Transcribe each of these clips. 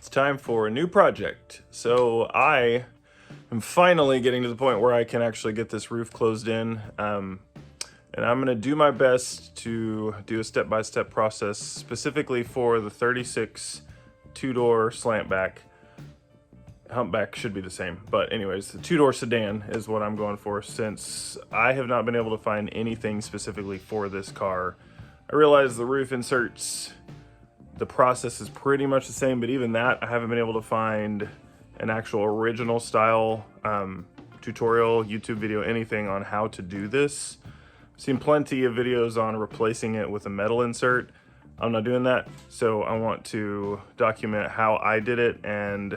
It's time for a new project. So I am finally getting to the point where I can actually get this roof closed in. And I'm gonna do my best to do a step-by-step process specifically for the 36 two-door slant back. Humpback should be the same, but anyways, the two-door sedan is what I'm going for since I have not been able to find anything specifically for this car. I realize the roof inserts, the process is pretty much the same, but even that, I haven't been able to find an actual original style tutorial, YouTube video, anything on how to do this. I've seen plenty of videos on replacing it with a metal insert. I'm not doing that, so I want to document how I did it, and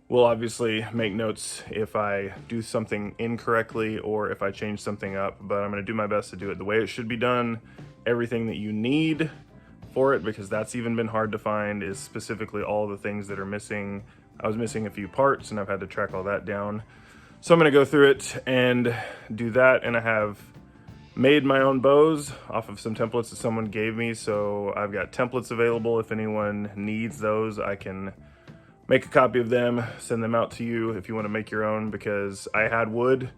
we'll obviously make notes if I do something incorrectly or if I change something up, but I'm gonna do my best to do it the way it should be done. Everything that you need for it, because that's even been hard to find, is specifically all the things that are missing. I was missing a few parts and I've had to track all that down. So I'm gonna go through it and do that, and I have made my own bows off of some templates that someone gave me, so I've got templates available. If anyone needs those, I can make a copy of them, send them out to you if you want to make your own, because I had wood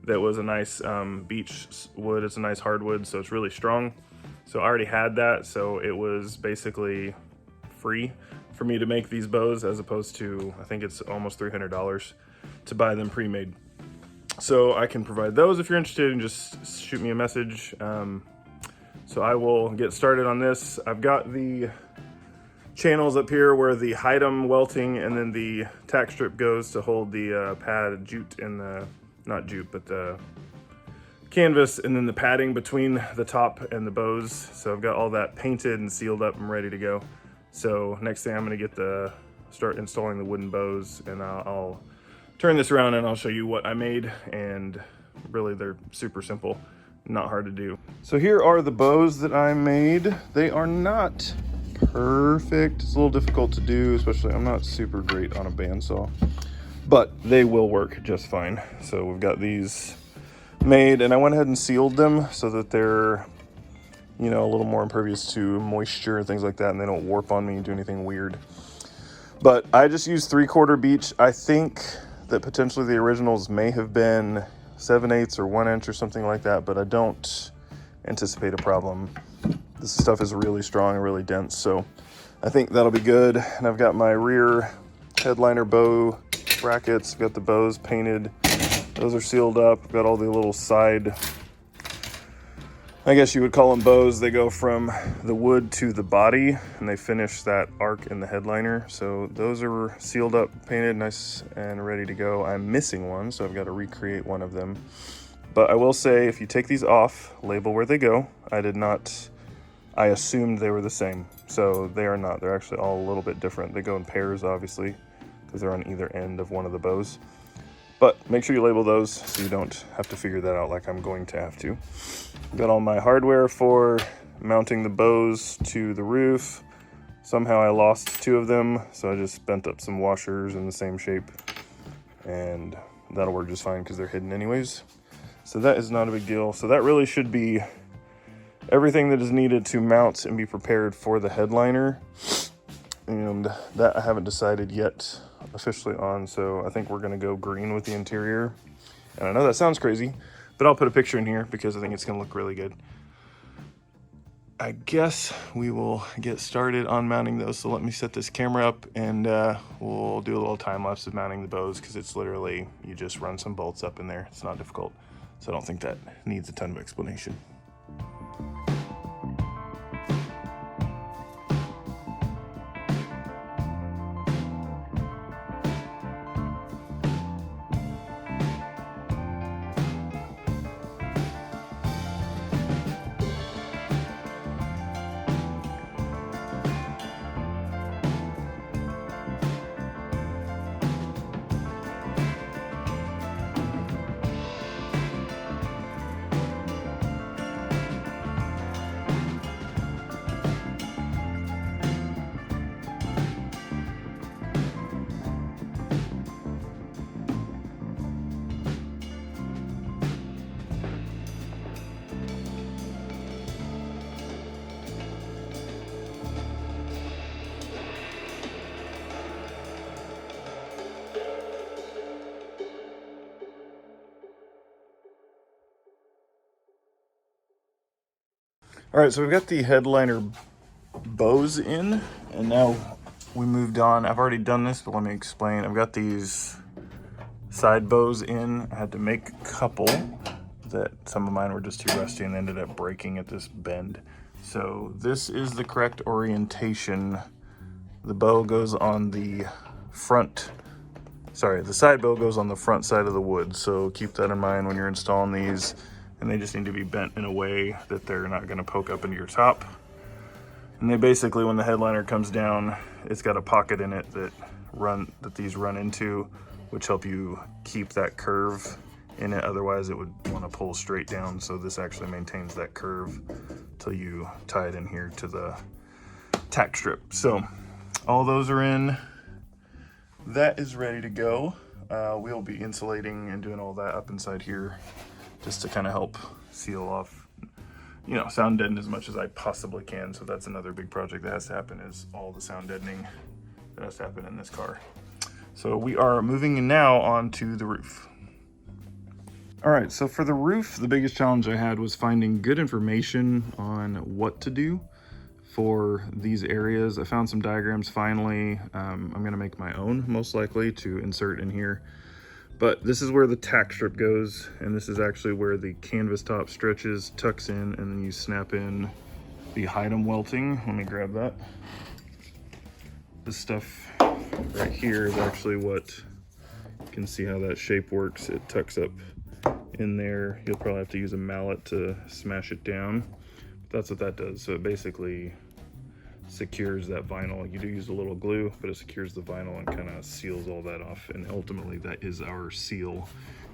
that was a nice beech wood. It's a nice hardwood, so it's really strong. So I already had that, so it was basically free for me to make these bows, as opposed to, I think it's almost $300 to buy them pre-made. So I can provide those if you're interested, and just shoot me a message. So I will get started on this. I've got the channels up here where the Hightem welting and then the tack strip goes to hold the pad jute and the, not jute, but the canvas, and then the padding between the top and the bows. So I've got all that painted and sealed up and ready to go. So next thing I'm gonna start installing the wooden bows, and I'll turn this around and I'll show you what I made, and really they're super simple, not hard to do. So here are the bows that I made. They are not perfect. It's a little difficult to do, especially I'm not super great on a bandsaw, but they will work just fine. So we've got these made, and I went ahead and sealed them so that they're, you know, a little more impervious to moisture and things like that, and they don't warp on me and do anything weird. But I just used 3/4 beech. I think that potentially the originals may have been 7/8 or 1 inch or something like that, but I don't anticipate a problem. This stuff is really strong and really dense, so I think that'll be good. And I've got my rear headliner bow brackets, got the bows painted. Those are sealed up. Got all the little side, I guess you would call them bows. They go from the wood to the body, and they finish that arc in the headliner. So those are sealed up, painted, nice and ready to go. I'm missing one, so I've got to recreate one of them. But I will say, if you take these off, label where they go. I assumed they were the same, so they are not. They're actually all a little bit different. They go in pairs, obviously, because they're on either end of one of the bows. But make sure you label those so you don't have to figure that out like I'm going to have to. Got all my hardware for mounting the bows to the roof. Somehow I lost 2 of them, so I just bent up some washers in the same shape, and that'll work just fine because they're hidden anyways. So that is not a big deal. So that really should be everything that is needed to mount and be prepared for the headliner. And that I haven't decided yet officially on, so I think we're gonna go green with the interior. And I know that sounds crazy, but I'll put a picture in here because I think it's gonna look really good. I guess we will get started on mounting those. So let me set this camera up, and we'll do a little time lapse of mounting the bows, because it's literally, you just run some bolts up in there. It's not difficult. So I don't think that needs a ton of explanation. All right, so we've got the headliner bows in, and now we moved on. I've already done this, but let me explain. I've got these side bows in. I had to make a couple that some of mine were just too rusty and ended up breaking at this bend. So this is the correct orientation. The bow goes on the front, sorry, the side bow goes on the front side of the wood. So keep that in mind when you're installing these, and they just need to be bent in a way that they're not gonna poke up into your top. And they basically, when the headliner comes down, it's got a pocket in it that these run into, which help you keep that curve in it. Otherwise it would want to pull straight down. So this actually maintains that curve till you tie it in here to the tack strip. So all those are in. That is ready to go. We'll be insulating and doing all that up inside here just to kind of help seal off, you know, sound deaden as much as I possibly can. So that's another big project that has to happen, is all the sound deadening that has to happen in this car. So we are moving now onto the roof. All right, so for the roof, the biggest challenge I had was finding good information on what to do for these areas. I found some diagrams finally. I'm gonna make my own, most likely, to insert in here. But this is where the tack strip goes, and this is actually where the canvas top stretches, tucks in, and then you snap in the item welting. Let me grab that. This stuff right here is actually what, you can see how that shape works. It tucks up in there. You'll probably have to use a mallet to smash it down. That's what that does. So it basically secures that vinyl. You do use a little glue, but it secures the vinyl and kind of seals all that off. And ultimately that is our seal,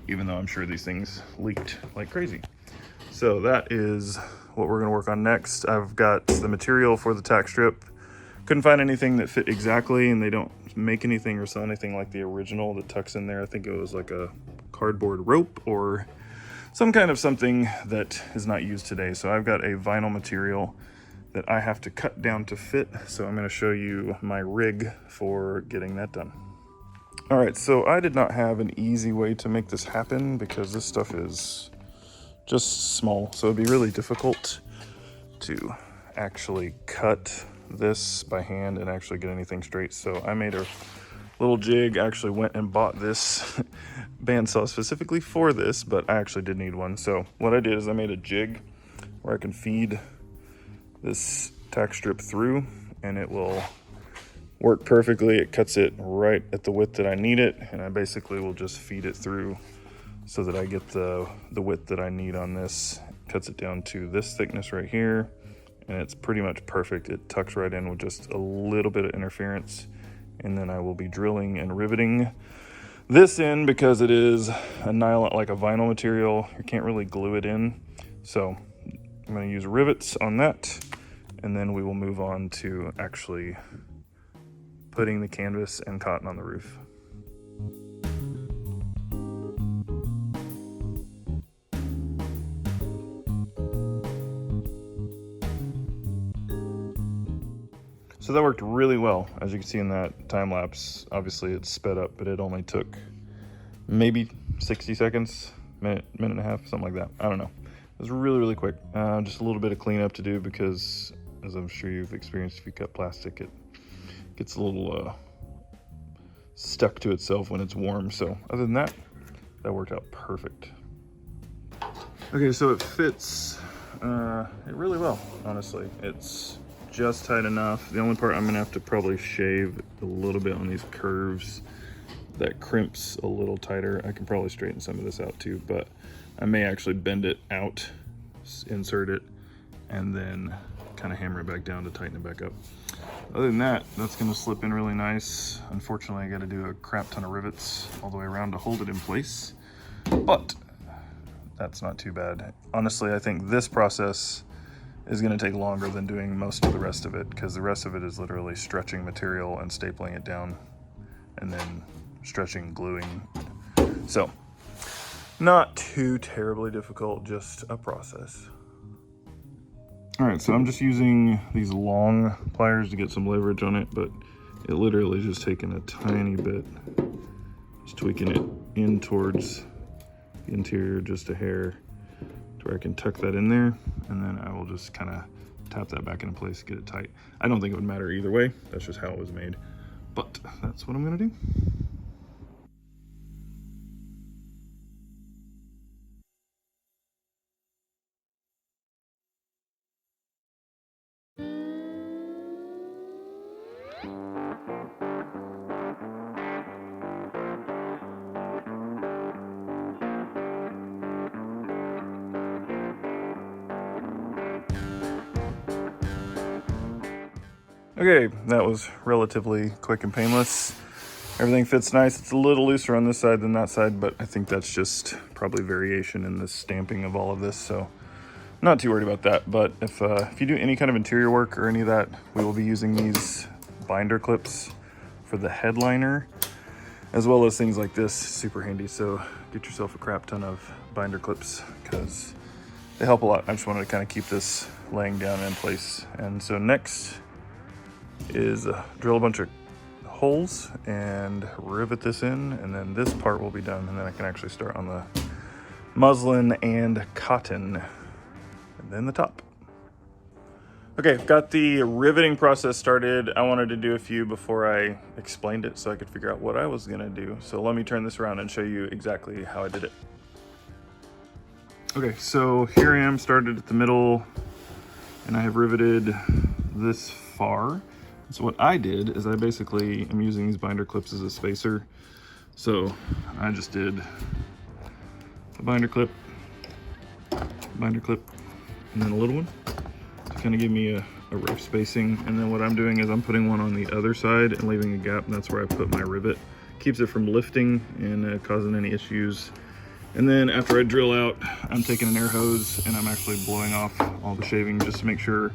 even though I'm sure these things leaked like crazy. So that is what we're gonna work on next. I've got the material for the tack strip. Couldn't find anything that fit exactly, and they don't make anything or sell anything like the original that tucks in there. I think it was like a cardboard rope or some kind of something that is not used today. So I've got a vinyl material that I have to cut down to fit. So I'm gonna show you my rig for getting that done. All right, so I did not have an easy way to make this happen because this stuff is just small. So it'd be really difficult to actually cut this by hand and actually get anything straight. So I made a little jig. I actually went and bought this bandsaw specifically for this, but I actually did need one. So what I did is I made a jig where I can feed this tack strip through and it will work perfectly. It cuts it right at the width that I need it, and I basically will just feed it through so that I get the width that I need on this. Cuts it down to this thickness right here, and it's pretty much perfect. It tucks right in with just a little bit of interference, and then I will be drilling and riveting this in because it is a nylon, like a vinyl material. You can't really glue it in. So I'm gonna use rivets on that, and then we will move on to actually putting the canvas and cotton on the roof. So that worked really well. As you can see in that time lapse, obviously it's sped up, but it only took maybe 60 seconds, minute and a half, something like that. I don't know. It was really, really quick. Just a little bit of cleanup to do because, as I'm sure you've experienced, if you cut plastic, it gets a little stuck to itself when it's warm. So other than that, that worked out perfect. Okay, so it fits it really well, honestly. It's just tight enough. The only part I'm gonna have to probably shave a little bit on these curves. That crimps a little tighter. I can probably straighten some of this out too, but I may actually bend it out, insert it, and then kind of hammer it back down to tighten it back up. Other than that, that's gonna slip in really nice. Unfortunately, I gotta do a crap ton of rivets all the way around to hold it in place, but that's not too bad. Honestly, I think this process is gonna take longer than doing most of the rest of it, because the rest of it is literally stretching material and stapling it down and then stretching, gluing. So not too terribly difficult, just a process. All right, so I'm just using these long pliers to get some leverage on it, but it literally is just taking a tiny bit, just tweaking it in towards the interior just a hair to where I can tuck that in there, and then I will just kind of tap that back into place, get it tight. I don't think it would matter either way. That's just how it was made. But that's what I'm gonna do. Okay, that was relatively quick and painless. Everything fits nice. It's a little looser on this side than that side, but I think that's just probably variation in the stamping of all of this, so not too worried about that. But if you do any kind of interior work or any of that, we will be using these binder clips for the headliner, as well as things like this. Super handy, so get yourself a crap ton of binder clips because they help a lot. I just wanted to kind of keep this laying down in place. And so next is drill a bunch of holes and rivet this in, and then this part will be done, and then I can actually start on the muslin and cotton, and then the top. Okay, got the riveting process started. I wanted to do a few before I explained it so I could figure out what I was gonna do. So let me turn this around and show you exactly how I did it. Okay, so here I am, started at the middle, and I have riveted this far. So what I did is I basically am using these binder clips as a spacer. So I just did a binder clip, and then a little one to kind of give me a rough spacing. And then what I'm doing is I'm putting one on the other side and leaving a gap, and that's where I put my rivet. Keeps it from lifting and causing any issues. And then after I drill out, I'm taking an air hose and I'm actually blowing off all the shaving just to make sure,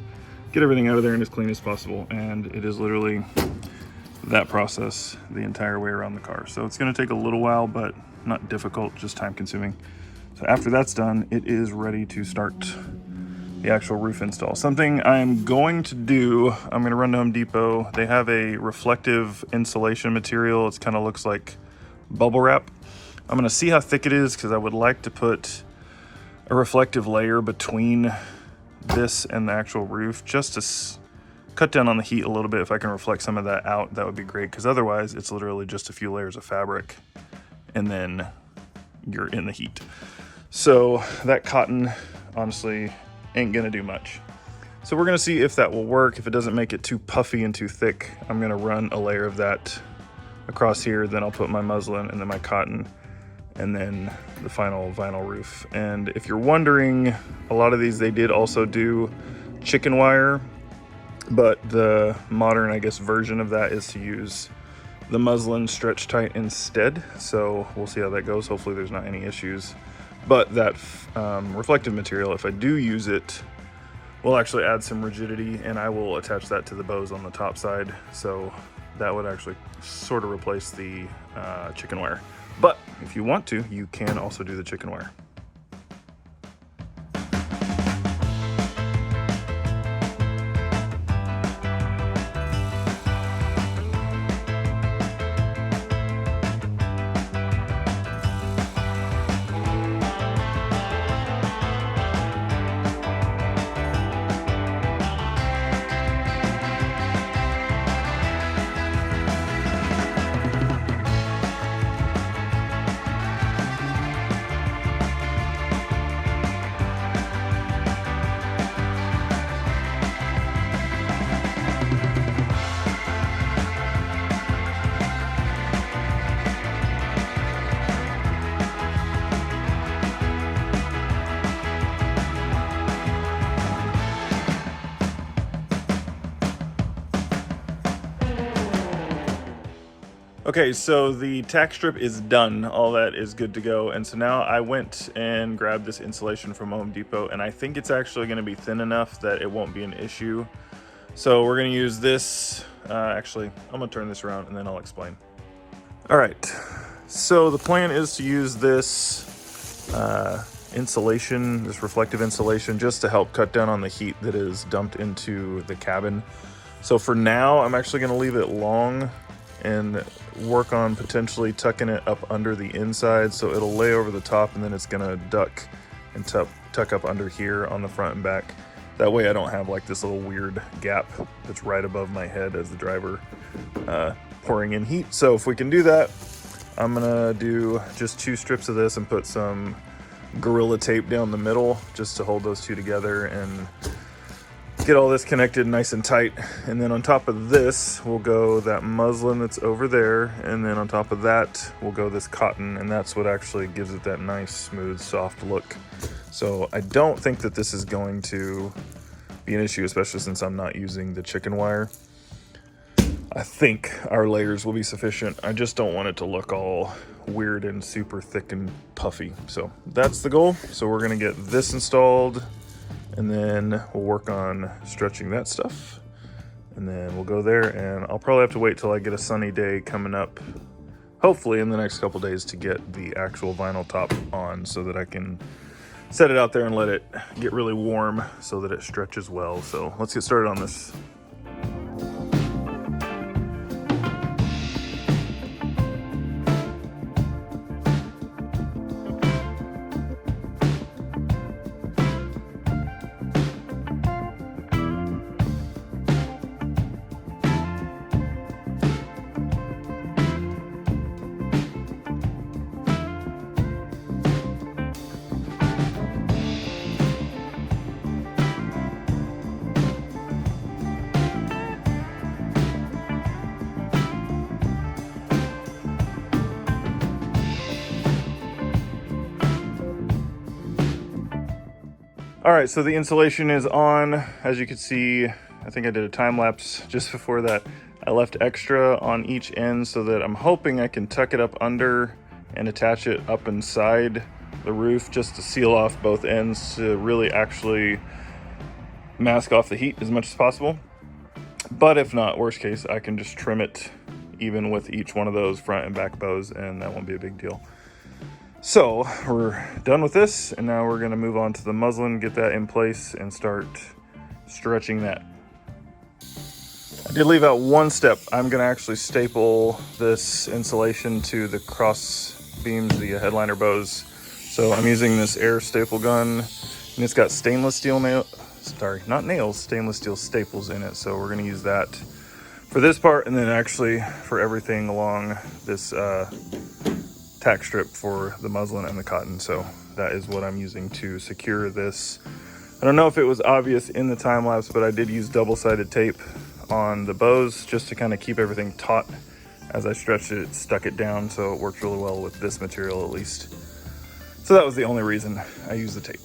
get everything out of there and as clean as possible. And it is literally that process the entire way around the car. So it's gonna take a little while, but not difficult, just time consuming. So after that's done, it is ready to start the actual roof install. Something I'm going to do, I'm gonna run to Home Depot. They have a reflective insulation material. It kind of looks like bubble wrap. I'm gonna see how thick it is because I would like to put a reflective layer between this and the actual roof just to cut down on the heat a little bit. If I can reflect some of that out, that would be great, because otherwise it's literally just a few layers of fabric and then you're in the heat. So that cotton honestly ain't gonna do much. So we're gonna see if that will work. If it doesn't make it too puffy and too thick, I'm gonna run a layer of that across here, then I'll put my muslin and then my cotton, and then the final vinyl roof. And if you're wondering, a lot of these, they did also do chicken wire, but the modern, I guess, version of that is to use the muslin stretch tight instead. So we'll see how that goes. Hopefully there's not any issues. But that reflective material, if I do use it, will actually add some rigidity, and I will attach that to the bows on the top side. So that would actually sort of replace the chicken wire. But if you want to, you can also do the chicken wire. Okay, so the tack strip is done. All that is good to go. And so now I went and grabbed this insulation from Home Depot, and I think it's actually gonna be thin enough that it won't be an issue. So we're gonna use this. Actually, I'm gonna turn this around and then I'll explain. All right, so the plan is to use this insulation, this reflective insulation, just to help cut down on the heat that is dumped into the cabin. So for now, I'm actually gonna leave it long and work on potentially tucking it up under the inside so it'll lay over the top, and then it's gonna duck and tuck up under here on the front and back. That way I don't have like this little weird gap that's right above my head as the driver pouring in heat. So if we can do that, I'm gonna do just 2 strips of this and put some Gorilla tape down the middle just to hold those two together and get all this connected nice and tight. And then on top of this, we'll go that muslin that's over there. And then on top of that, we'll go this cotton, and that's what actually gives it that nice, smooth, soft look. So I don't think that this is going to be an issue, especially since I'm not using the chicken wire. I think our layers will be sufficient. I just don't want it to look all weird and super thick and puffy. So that's the goal. So we're gonna get this installed, and then we'll work on stretching that stuff. And then we'll go there, and I'll probably have to wait till I get a sunny day coming up, hopefully in the next couple days, to get the actual vinyl top on so that I can set it out there and let it get really warm so that it stretches well. So let's get started on this. All right, so the insulation is on. As you can see, I think I did a time lapse just before that. I left extra on each end so that I'm hoping I can tuck it up under and attach it up inside the roof just to seal off both ends to really actually mask off the heat as much as possible. But if not, worst case, I can just trim it even with each one of those front and back bows, and that won't be a big deal. So we're done with this, and now we're gonna move on to the muslin, get that in place, and start stretching that. I did leave out one step. I'm gonna actually staple this insulation to the cross beams, the headliner bows. So I'm using this air staple gun, and it's got stainless steel stainless steel staples in it. So we're gonna use that for this part, and then actually for everything along this tack strip for the muslin and the cotton. So that is what I'm using to secure this. I don't know if it was obvious in the time lapse, but I did use double-sided tape on the bows just to kind of keep everything taut. As I stretched it, it stuck it down, so it worked really well with this material at least. So that was the only reason I used the tape.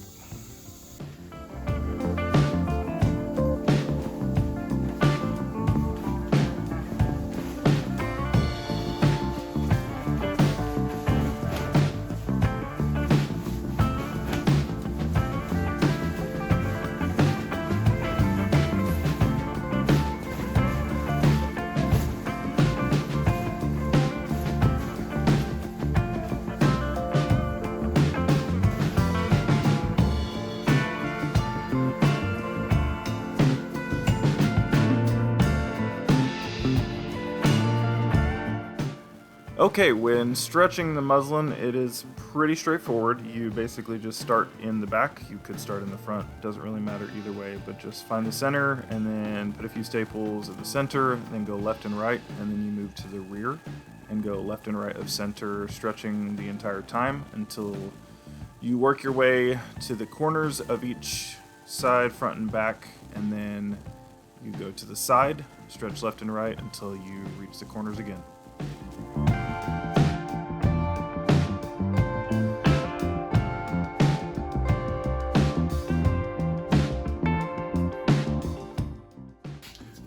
Okay, when stretching the muslin, it is pretty straightforward. You basically just start in the back. You could start in the front, doesn't really matter either way, but just find the center and then put a few staples at the center, then go left and right, and then you move to the rear and go left and right of center, stretching the entire time until you work your way to the corners of each side, front and back, and then you go to the side, stretch left and right until you reach the corners again.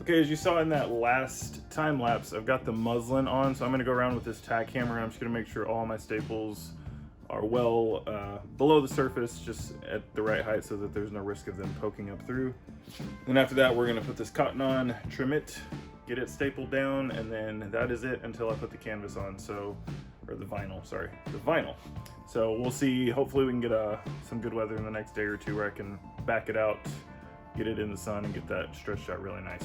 Okay, as you saw in that last time lapse, I've got the muslin on, so I'm gonna go around with this tack hammer, and I'm just gonna make sure all my staples are well below the surface, just at the right height so that there's no risk of them poking up through. Then after that, we're gonna put this cotton on, trim it, get it stapled down, and then that is it until I put the canvas on, or the vinyl, sorry, the vinyl. So we'll see, hopefully we can get some good weather in the next day or two where I can back it out, get it in the sun, and get that stretched out really nice.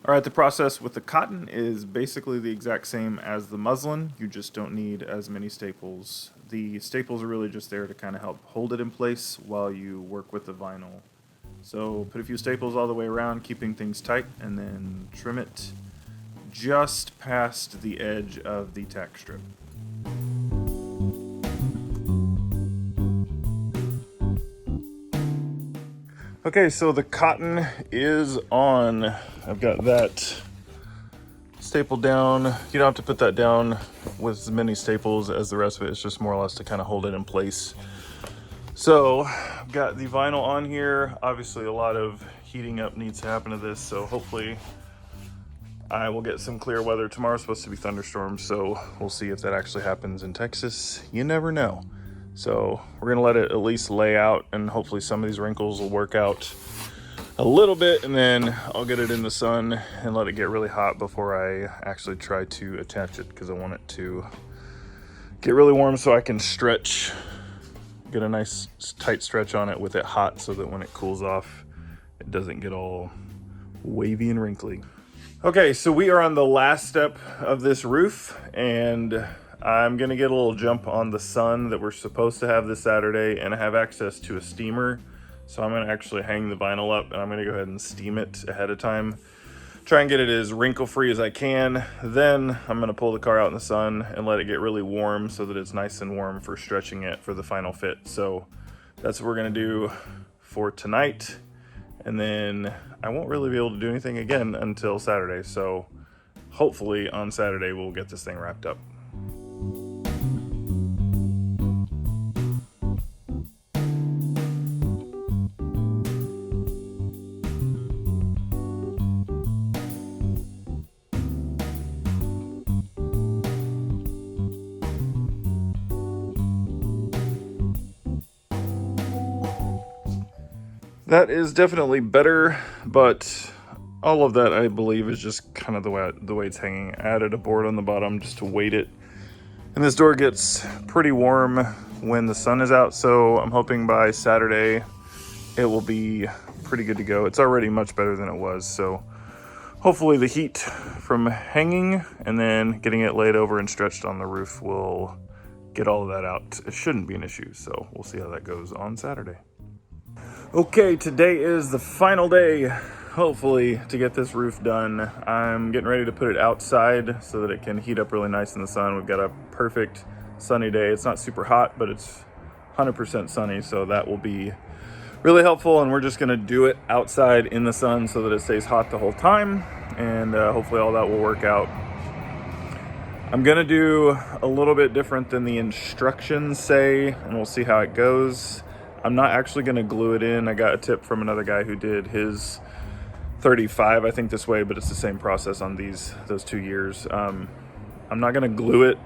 All right, the process with the cotton is basically the exact same as the muslin. You just don't need as many staples. The staples are really just there to kind of help hold it in place while you work with the vinyl. So put a few staples all the way around, keeping things tight, and then trim it just past the edge of the tack strip. Okay, so the cotton is on. I've got that stapled down. You don't have to put that down with as many staples as the rest of it. It's just more or less to kind of hold it in place. So I've got the vinyl on here. Obviously a lot of heating up needs to happen to this, so hopefully I will get some clear weather. Tomorrow's supposed to be thunderstorms, so we'll see if that actually happens in Texas. You never know. So we're gonna let it at least lay out, and hopefully some of these wrinkles will work out a little bit, and then I'll get it in the sun and let it get really hot before I actually try to attach it, because I want it to get really warm so I can stretch, get a nice tight stretch on it with it hot, so that when it cools off, it doesn't get all wavy and wrinkly. Okay, so we are on the last step of this roof, and I'm gonna get a little jump on the sun that we're supposed to have this Saturday, and I have access to a steamer. So I'm gonna actually hang the vinyl up, and I'm gonna go ahead and steam it ahead of time. Try and get it as wrinkle-free as I can. Then I'm gonna pull the car out in the sun and let it get really warm so that it's nice and warm for stretching it for the final fit. So that's what we're gonna do for tonight. And then I won't really be able to do anything again until Saturday. So hopefully on Saturday we'll get this thing wrapped up. That is definitely better, but all of that I believe is just kind of the way it's hanging. I added a board on the bottom just to weight it. And this door gets pretty warm when the sun is out, so I'm hoping by Saturday it will be pretty good to go. It's already much better than it was, so hopefully the heat from hanging and then getting it laid over and stretched on the roof will get all of that out. It shouldn't be an issue, so we'll see how that goes on Saturday. Okay, today is the final day, hopefully, to get this roof done. I'm getting ready to put it outside so that it can heat up really nice in the sun. We've got a perfect sunny day. It's not super hot, but it's 100% sunny, so that will be really helpful. And we're just gonna do it outside in the sun so that it stays hot the whole time, and hopefully all that will work out. I'm gonna do a little bit different than the instructions say, and we'll see how it goes. I'm not actually gonna glue it in. I got a tip from another guy who did his 35, I think, this way, but it's the same process on those 2 years. I'm not gonna glue it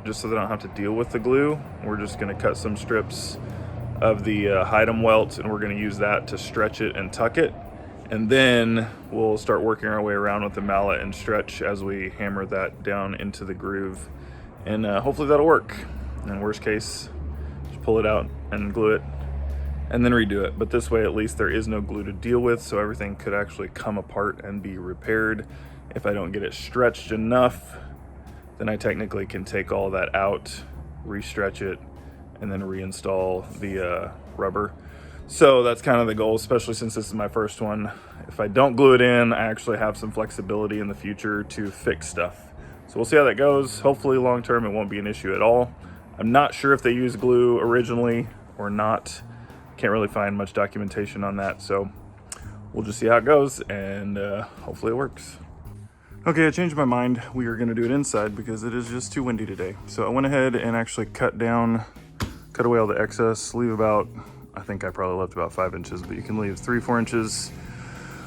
just so that I don't have to deal with the glue. We're just gonna cut some strips of the Hydem welt, and we're gonna use that to stretch it and tuck it. And then we'll start working our way around with the mallet and stretch as we hammer that down into the groove. And hopefully that'll work. And worst case, just pull it out and glue it and then redo it. But this way, at least there is no glue to deal with, so everything could actually come apart and be repaired. If I don't get it stretched enough, then I technically can take all that out, re-stretch it, and then reinstall the rubber. So that's kind of the goal, especially since this is my first one. If I don't glue it in, I actually have some flexibility in the future to fix stuff. So we'll see how that goes. Hopefully long term it won't be an issue at all. I'm not sure if they used glue originally or not. Can't really find much documentation on that, so we'll just see how it goes, and hopefully it works. Okay, I changed my mind. We are gonna do it inside because it is just too windy today. So I went ahead and actually cut away all the excess, leave about, I think I probably left about 5 inches, but you can leave 3-4 inches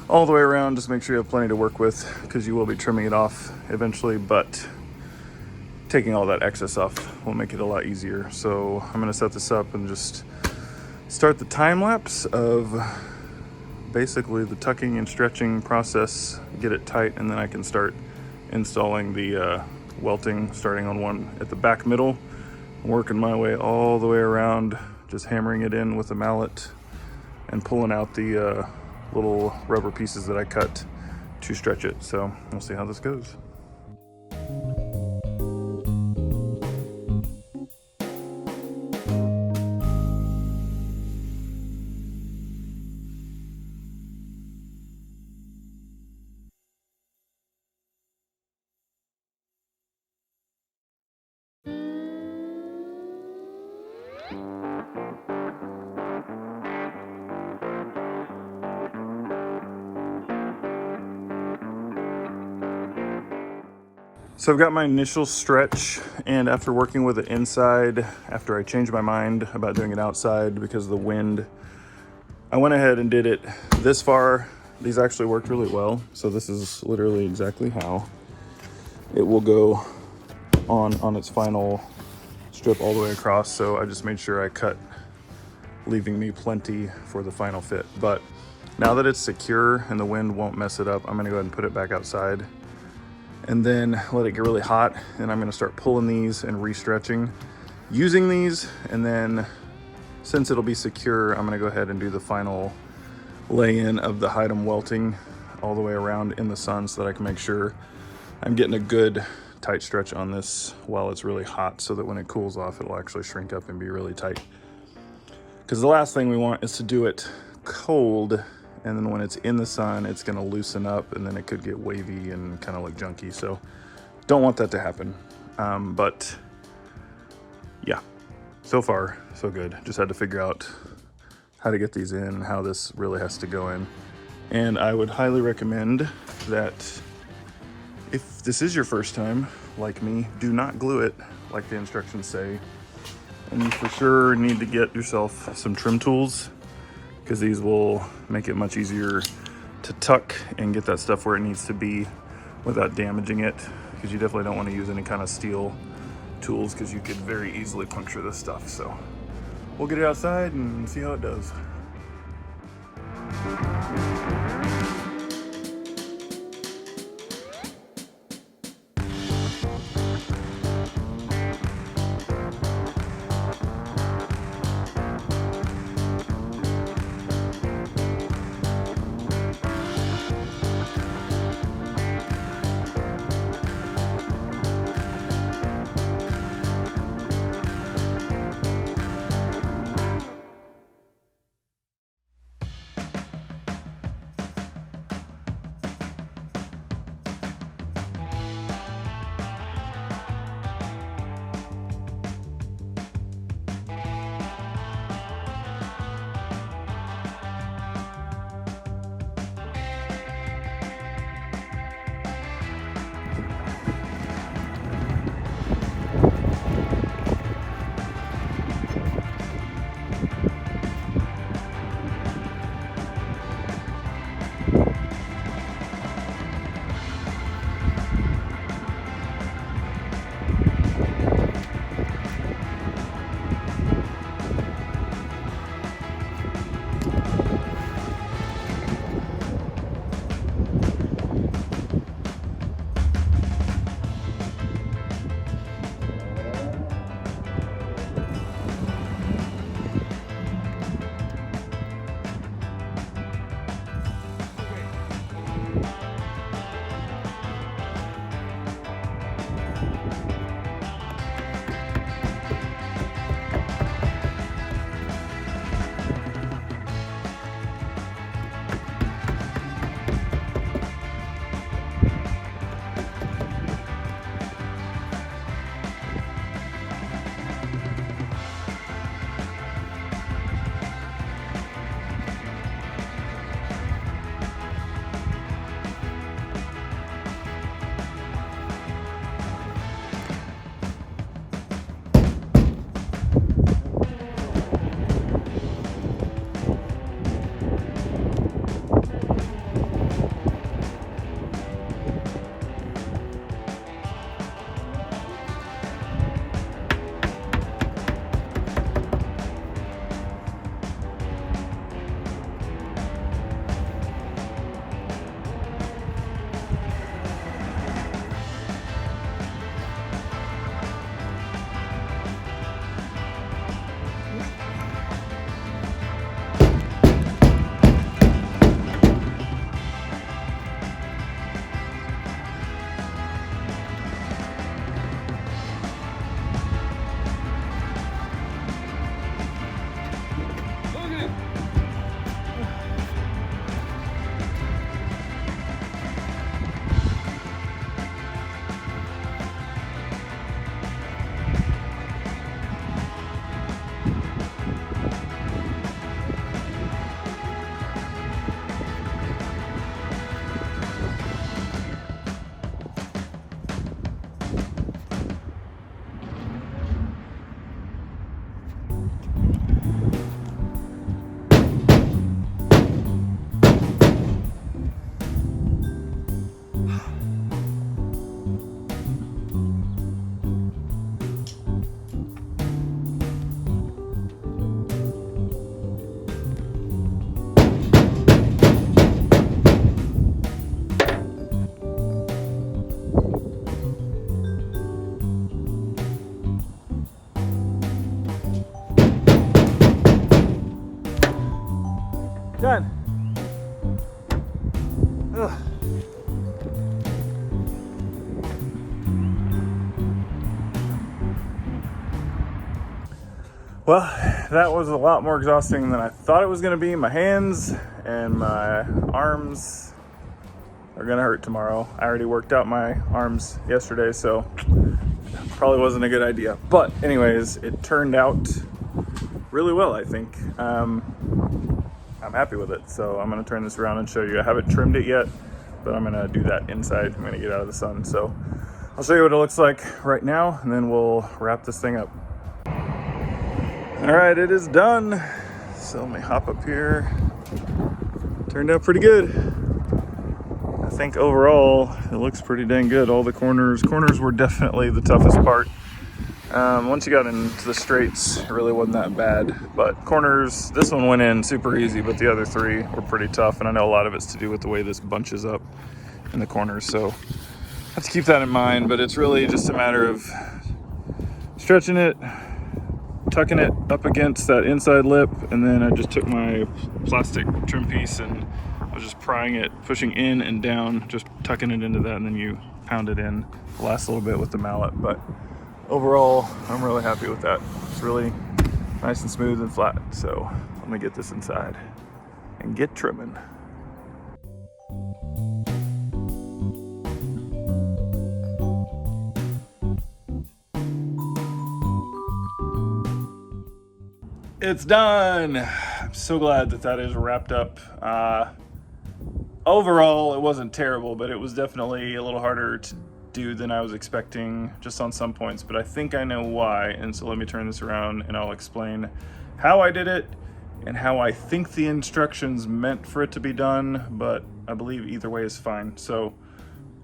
all the way around. Just make sure you have plenty to work with, because you will be trimming it off eventually, but taking all that excess off will make it a lot easier. So I'm gonna set this up and just start the time lapse of basically the tucking and stretching process, get it tight, and then I can start installing the welting, starting on one at the back middle, working my way all the way around, just hammering it in with a mallet and pulling out the little rubber pieces that I cut to stretch it. So we'll see how this goes. So I've got my initial stretch, and after working with it inside, after I changed my mind about doing it outside because of the wind, I went ahead and did it this far. These actually worked really well. So this is literally exactly how it will go on its final strip all the way across. So I just made sure I cut, leaving me plenty for the final fit. But now that it's secure and the wind won't mess it up, I'm gonna go ahead and put it back outside and then let it get really hot. And I'm gonna start pulling these and re-stretching using these. And then since it'll be secure, I'm gonna go ahead and do the final lay-in of the item welting all the way around in the sun so that I can make sure I'm getting a good tight stretch on this while it's really hot, so that when it cools off, it'll actually shrink up and be really tight. Because the last thing we want is to do it cold, and then when it's in the sun, it's gonna loosen up and then it could get wavy and kind of look junky. So don't want that to happen. But yeah, so far so good. Just had to figure out how to get these in, how this really has to go in. And I would highly recommend that if this is your first time, like me, do not glue it like the instructions say. And you for sure need to get yourself some trim tools, because these will make it much easier to tuck and get that stuff where it needs to be without damaging it. Because you definitely don't want to use any kind of steel tools, because you could very easily puncture this stuff. So we'll get it outside and see how it does. Well, that was a lot more exhausting than I thought it was going to be. My hands and my arms are going to hurt tomorrow. I already worked out my arms yesterday, so probably wasn't a good idea. But anyways, it turned out really well, I think. I'm happy with it. So I'm going to turn this around and show you. I haven't trimmed it yet, but I'm going to do that inside. I'm going to get out of the sun. So I'll show you what it looks like right now, and then we'll wrap this thing up. All right, it is done. So let me hop up here. Turned out pretty good. I think overall it looks pretty dang good. All the corners were definitely the toughest part. Once you got into the straights, it really wasn't that bad. But corners, this one went in super easy, but the other three were pretty tough. And I know a lot of it's to do with the way this bunches up in the corners. So I have to keep that in mind, but it's really just a matter of stretching it, tucking it up against that inside lip, and then I just took my plastic trim piece and I was just prying it, pushing in and down, just tucking it into that, and then you pound it in. It lasts a little bit with the mallet, but overall I'm really happy with that. It's really nice and smooth and flat. So let me get this inside and get trimming. It's done. I'm so glad that that is wrapped up. Overall, it wasn't terrible, but it was definitely a little harder to do than I was expecting just on some points, but I think I know why. And so let me turn this around and I'll explain how I did it and how I think the instructions meant for it to be done, but I believe either way is fine. So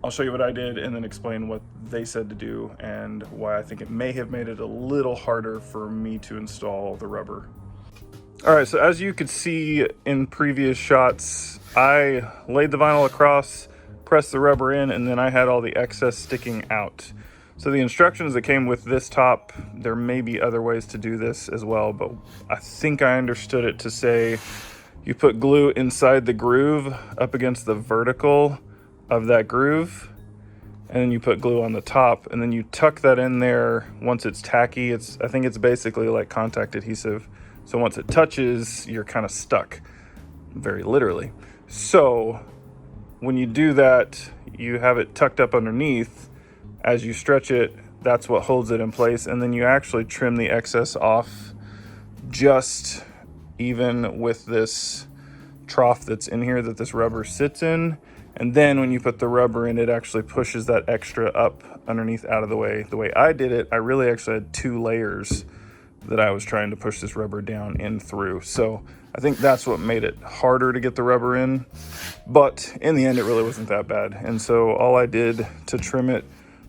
I'll show you what I did and then explain what they said to do and why I think it may have made it a little harder for me to install the rubber. All right, so as you could see in previous shots, I laid the vinyl across, pressed the rubber in, and then I had all the excess sticking out. So the instructions that came with this top, there may be other ways to do this as well, but I think I understood it to say you put glue inside the groove up against the vertical of that groove, and then you put glue on the top, and then you tuck that in there once it's tacky. I think it's basically like contact adhesive. So once it touches, you're kind of stuck, very literally. So when you do that, you have it tucked up underneath. As you stretch it, that's what holds it in place. And then you actually trim the excess off just even with this trough that's in here that this rubber sits in. And then when you put the rubber in, it actually pushes that extra up underneath out of the way. The way I did it, I really actually had 2 layers that I was trying to push this rubber down in through. So I think that's what made it harder to get the rubber in. But in the end, it really wasn't that bad. And so all I did to trim it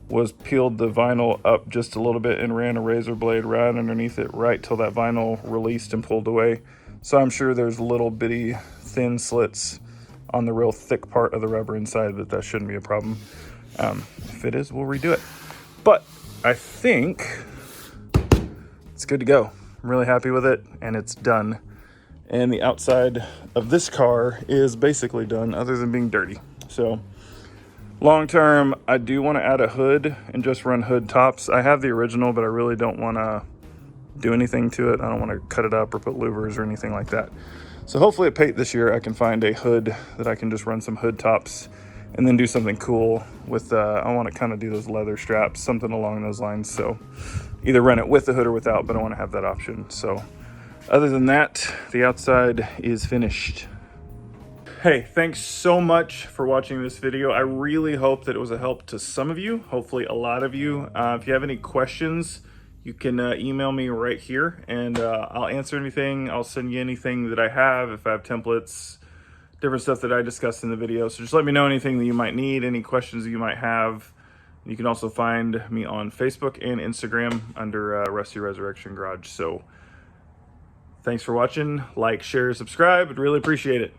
was peeled the vinyl up just a little bit and ran a razor blade right underneath it, right till that vinyl released and pulled away. So I'm sure there's little bitty thin slits on the real thick part of the rubber inside, but that shouldn't be a problem. If it is, we'll redo it. But I think it's good to go. I'm really happy with it, and it's done. And the outside of this car is basically done other than being dirty. So long term, I do want to add a hood and just run hood tops. I have the original, but I really don't want to do anything to it. I don't want to cut it up or put louvers or anything like that. So hopefully at Pate this year, I can find a hood that I can just run some hood tops and then do something cool with, I want to kind of do those leather straps, something along those lines. So either run it with the hood or without, but I want to have that option. So other than that, the outside is finished. Hey, thanks so much for watching this video. I really hope that it was a help to some of you, hopefully a lot of you. If you have any questions, you can email me right here and I'll answer anything. I'll send you anything that I have, if I have templates, different stuff that I discussed in the video. So just let me know anything that you might need, any questions that you might have. You can also find me on Facebook and Instagram under Rusty Resurrection Garage. So thanks for watching. Like, share, subscribe. I'd really appreciate it.